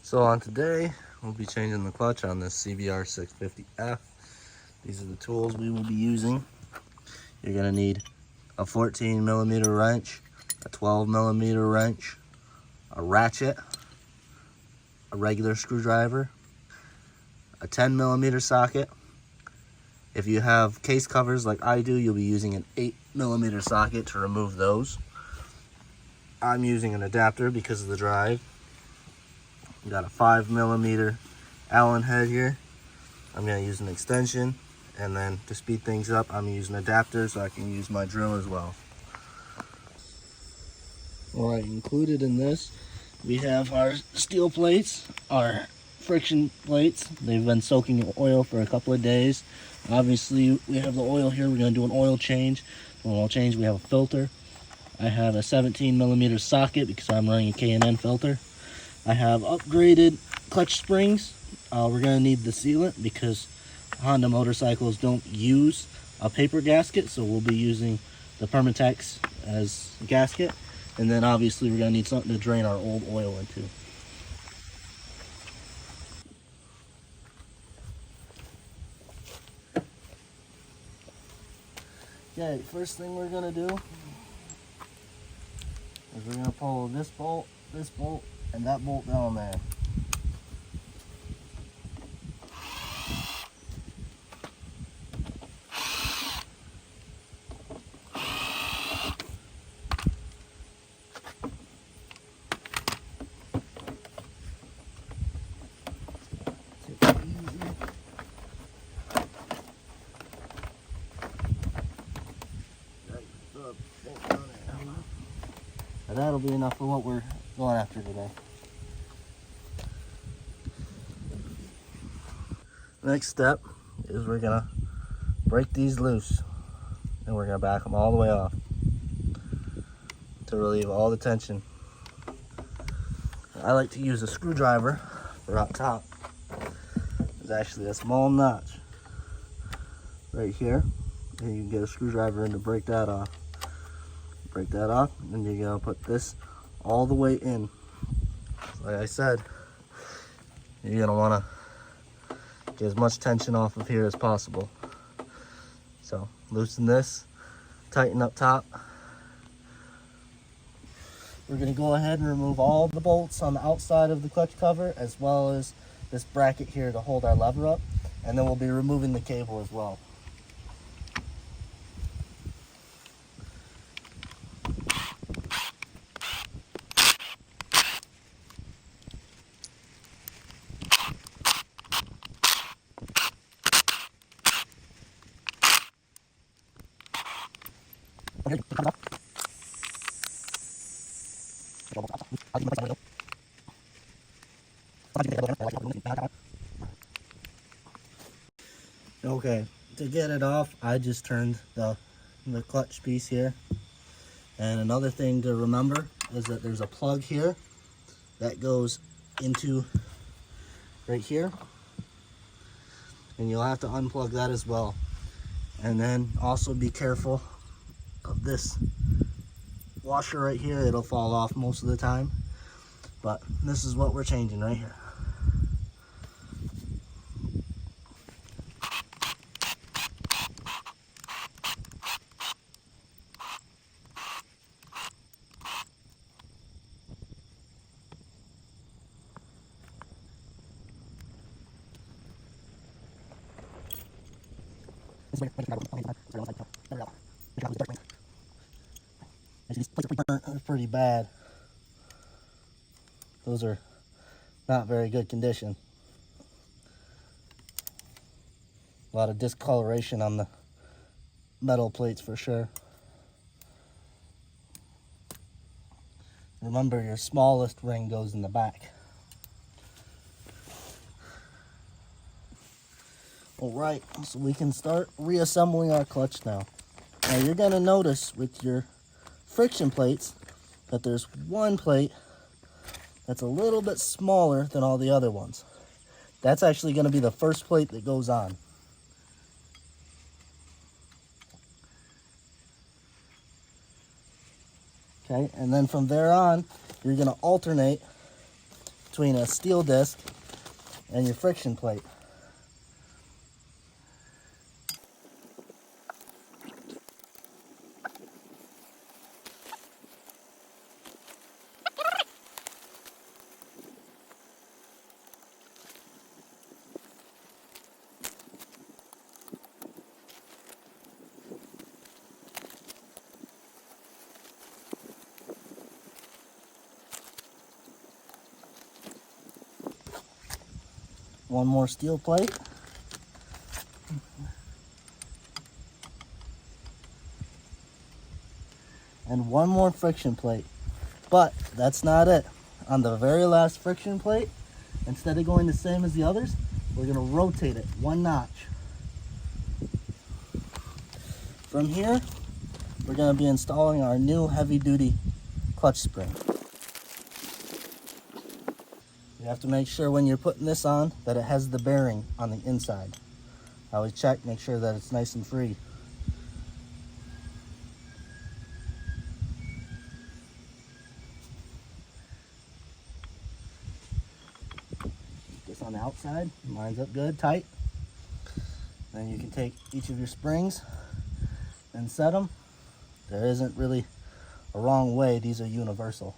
So on today, we'll be changing the clutch on this Cbr650f. These are the tools we will be using. You're gonna need a 14mm wrench, a 12mm wrench, a ratchet, a regular screwdriver, a 10mm socket. If you have case covers like I do, you'll be using an 8mm socket to remove those. I'm using an adapter because of the drive. We got a 5mm Allen head here. I'm going to use an extension, and then to speed things up, I'm using an adapter so I can use my drill as well. Alright, included in this, we have our steel plates, our friction plates. They've been soaking in oil for a couple of days. Obviously, we have the oil here. We're going to do an oil change. For an oil change, we have a filter. I have a 17mm socket because I'm running a K&N filter. I have upgraded clutch springs. We're going to need the sealant because Honda motorcycles don't use a paper gasket, so we'll be using the Permatex as a gasket. And then obviously we're going to need something to drain our old oil into. Okay, first thing we're going to do is we're going to pull this bolt, and that bolt down there. And that'll be enough for what we're going after today. Next step is we're gonna break these loose, and we're gonna back them all the way off to relieve all the tension. I like to use a screwdriver for up top. There's actually a small notch right here, and you can get a screwdriver in to break that off. Break that off, and you're gonna put this all the way in. Like I said, you're gonna wanna get as much tension off of here as possible. So loosen this, tighten up top. We're gonna go ahead and remove all the bolts on the outside of the clutch cover, as well as this bracket here to hold our lever up, and then we'll be removing the cable as well. Okay, to get it off, I just turned the clutch piece here. And another thing to remember is that there's a plug here that goes into right here, and you'll have to unplug that as well. And then also be careful of this washer right here. It'll fall off most of the time, but this is what we're changing right here. They're pretty bad. Those are not very good condition. A lot of discoloration on the metal plates for sure. Remember, your smallest ring goes in the back. Alright, so we can start reassembling our clutch now. Now you're going to notice with your friction plates that there's one plate that's a little bit smaller than all the other ones. That's actually going to be the first plate that goes on. Okay, and then from there on, you're going to alternate to between a steel disc and your friction plate. One more steel plate. And one more friction plate. But that's not it. On the very last friction plate, instead of going the same as the others, we're going to rotate it one notch. From here, we're going to be installing our new heavy-duty clutch spring. You have to make sure when you're putting this on that it has the bearing on the inside. Always check, make sure that it's nice and free. This on the outside, lines up good, tight. Then you can take each of your springs and set them. There isn't really a wrong way, these are universal.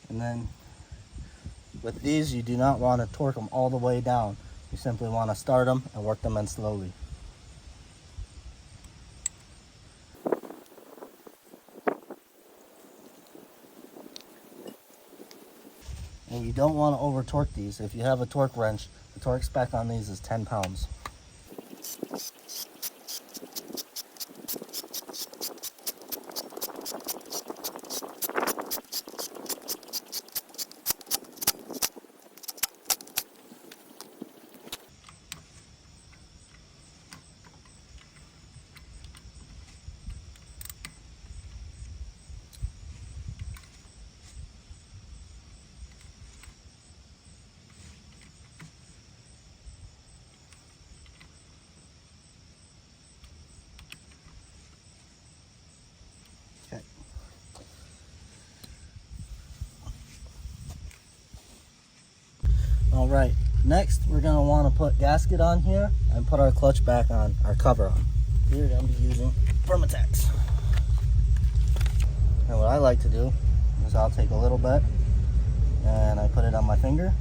And then with these, you do not want to torque them all the way down. You simply want to start them and work them in slowly. And you don't want to over torque these. If you have a torque wrench, the torque spec on these is 10 pounds. Okay. All right, next we're going to want to put gasket on here and put our clutch back on, our cover on. We're going to be using Permatex. And what I like to do is I'll take a little bit and I put it on my finger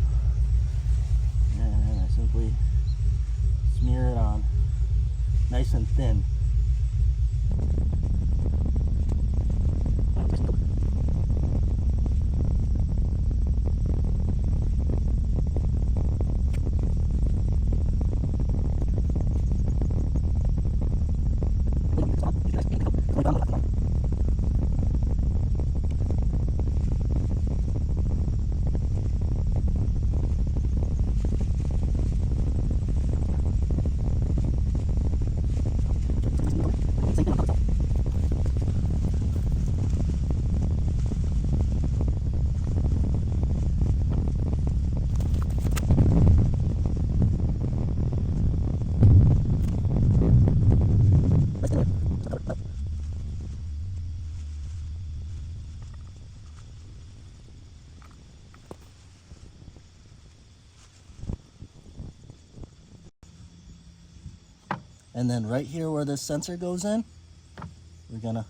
and I simply smear it on nice and thin. And then right here where this sensor goes in, we're gonna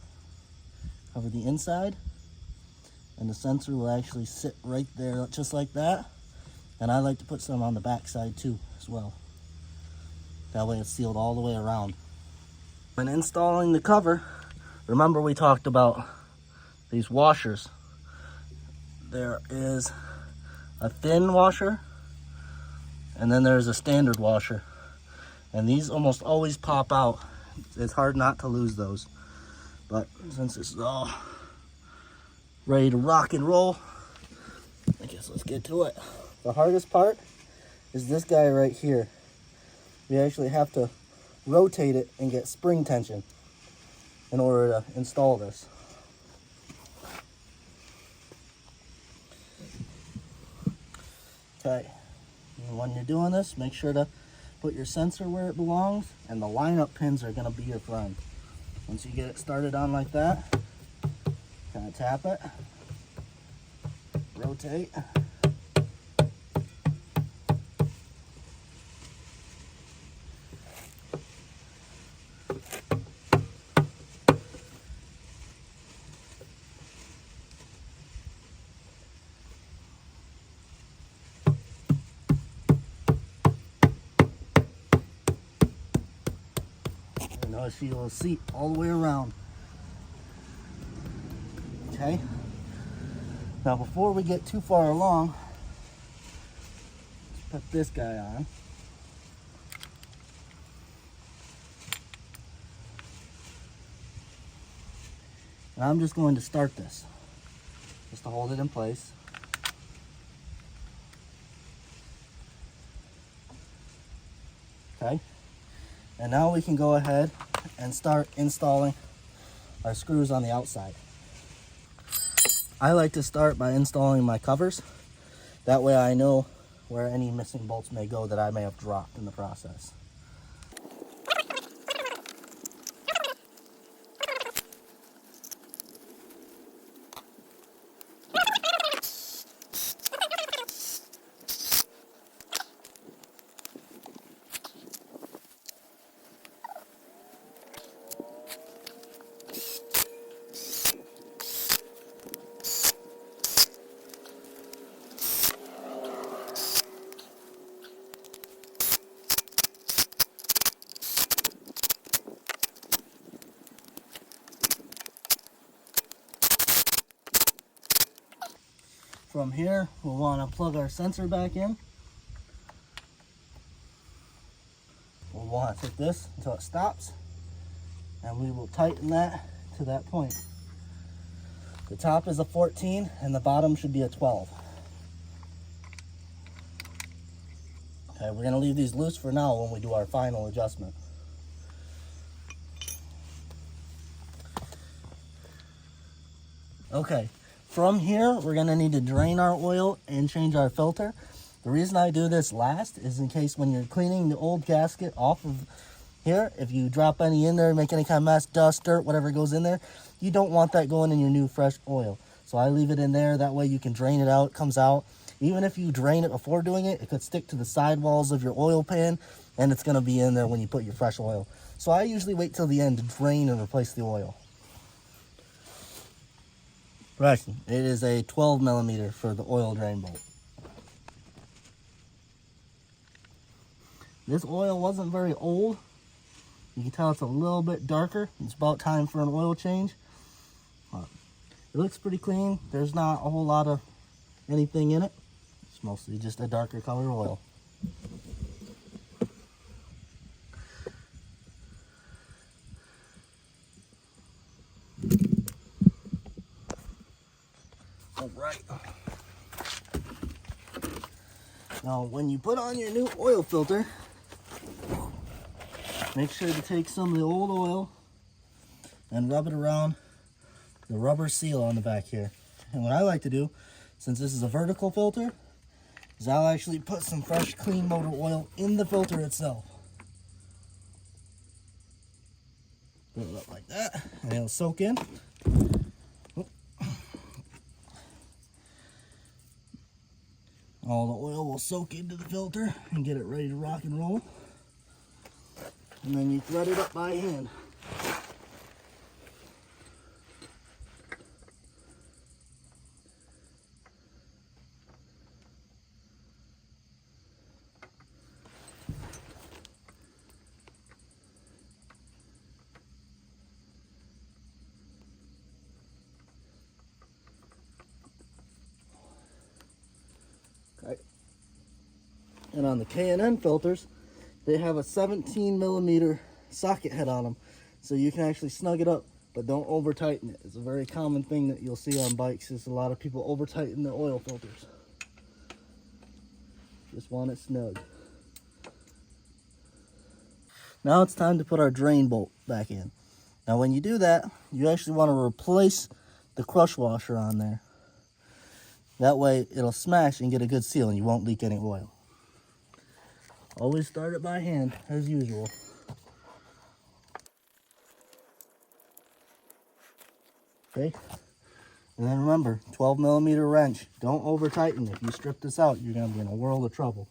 cover the inside, and the sensor will actually sit right there just like that. And I like to put some on the back side too as well. That way it's sealed all the way around. When installing the cover, remember we talked about these washers. There is a thin washer and then there's a standard washer. And these almost always pop out. It's hard not to lose those. But since this is all ready to rock and roll, I guess let's get to it. The hardest part is this guy right here. We actually have to rotate it and get spring tension in order to install this. Okay, and when you're doing this, make sure to put your sensor where it belongs, and the lineup pins are going to be your friend. Once you get it started on like that, kind of tap it, rotate. Notice you'll seat all the way around. Okay. Now before we get too far along, let's put this guy on. And I'm just going to start this, just to hold it in place. Okay. And now we can go ahead and start installing our screws on the outside. I like to start by installing my covers. That way I know where any missing bolts may go that I may have dropped in the process. From here, we'll want to plug our sensor back in. We'll want to take this until it stops, and we will tighten that to that point. The top is a 14 and the bottom should be a 12. Okay, we're going to leave these loose for now when we do our final adjustment. Okay, from here we're going to need to drain our oil and change our filter. The reason I do this last is in case when you're cleaning the old gasket off of here, if you drop any in there, make any kind of mess, dust, dirt, whatever goes in there, you don't want that going in your new fresh oil. So I leave it in there, that way you can drain it out, it comes out. Even if you drain it before doing it, it could stick to the sidewalls of your oil pan, and it's going to be in there when you put your fresh oil. So I usually wait till the end to drain and replace the oil. Right, it is a 12 millimeter for the oil drain bolt. This oil wasn't very old. You can tell it's a little bit darker. It's about time for an oil change. It looks pretty clean. There's not a whole lot of anything in it. It's mostly just a darker color oil. All right. Now, when you put on your new oil filter, make sure to take some of the old oil and rub it around the rubber seal on the back here. And what I like to do, since this is a vertical filter, is I'll actually put some fresh clean motor oil in the filter itself. Put it up like that, and it'll soak in. All the oil will soak into the filter and get it ready to rock and roll. And then you thread it up by hand. Okay. And on the K&N filters, they have a 17 millimeter socket head on them, so you can actually snug it up, but don't over tighten it. It's a very common thing that you'll see on bikes, is a lot of people over tighten their oil filters. Just want it snug. Now it's time to put our drain bolt back in. Now when you do that, you actually want to replace the crush washer on there. That way it'll smash and get a good seal and you won't leak any oil. Always start it by hand, as usual. Okay, and then remember, 12 millimeter wrench. Don't over tighten. If you strip this out, you're gonna be in a world of trouble.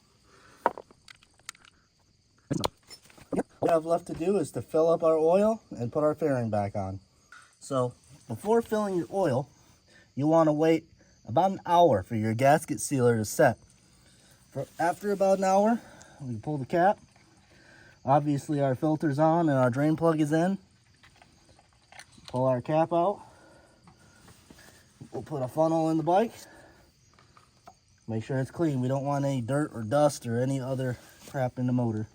What we have left to do is to fill up our oil and put our fairing back on. So before filling your oil, you want to wait about an hour for your gasket sealer to set. After about an hour, we pull the cap. Obviously our filter's on and our drain plug is in. Pull our cap out. We'll put a funnel in the bike. Make sure it's clean. We don't want any dirt or dust or any other crap in the motor.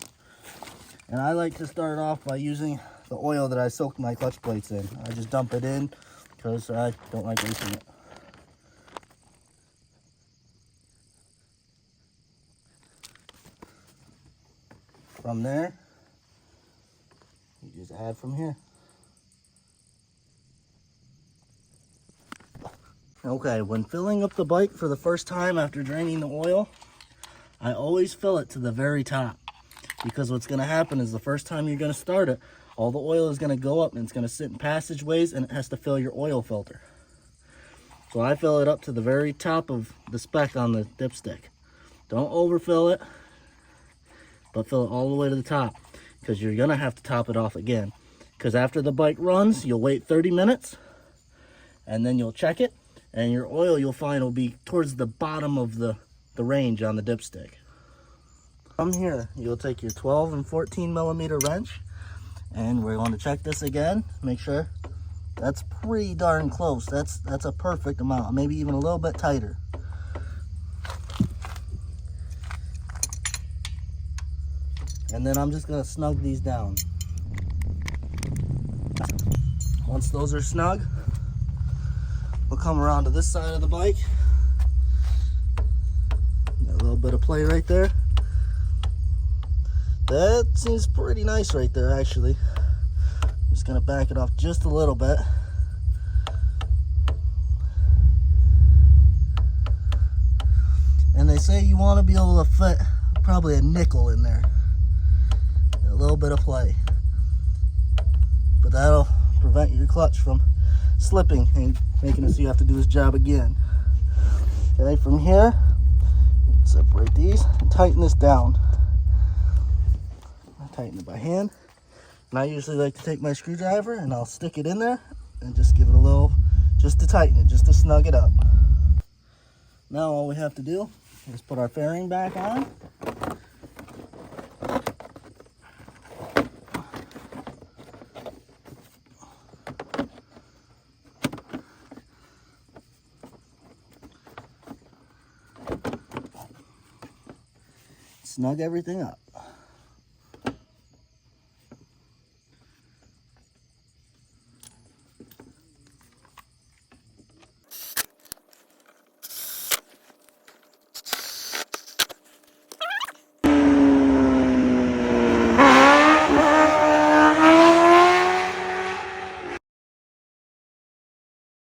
And I like to start off by using the oil that I soaked my clutch plates in. I just dump it in because I don't like wasting it. From there, you just add from here. Okay, when filling up the bike for the first time after draining the oil, I always fill it to the very top. Because what's going to happen is the first time you're going to start it, all the oil is going to go up and it's going to sit in passageways and it has to fill your oil filter. So I fill it up to the very top of the speck on the dipstick. Don't overfill it, but fill it all the way to the top because you're going to have to top it off again. Because after the bike runs, you'll wait 30 minutes and then you'll check it and your oil you'll find will be towards the bottom of the range on the dipstick. From here, you'll take your 12 and 14 millimeter wrench, and we're going to check this again. Make sure that's pretty darn close. That's a perfect amount, maybe even a little bit tighter. And then I'm just going to snug these down. Once those are snug, we'll come around to this side of the bike. Got a little bit of play right there. That seems pretty nice right there, actually. I'm just gonna back it off just a little bit. And they say you want to be able to fit probably a nickel in there. A little bit of play. But that'll prevent your clutch from slipping and making it so you have to do this job again. Okay, from here, separate these and tighten this down. Tighten it by hand, and I usually like to take my screwdriver and I'll stick it in there and just give it a little, just to tighten it, just to snug it up. Now all we have to do is put our fairing back on. Snug everything up.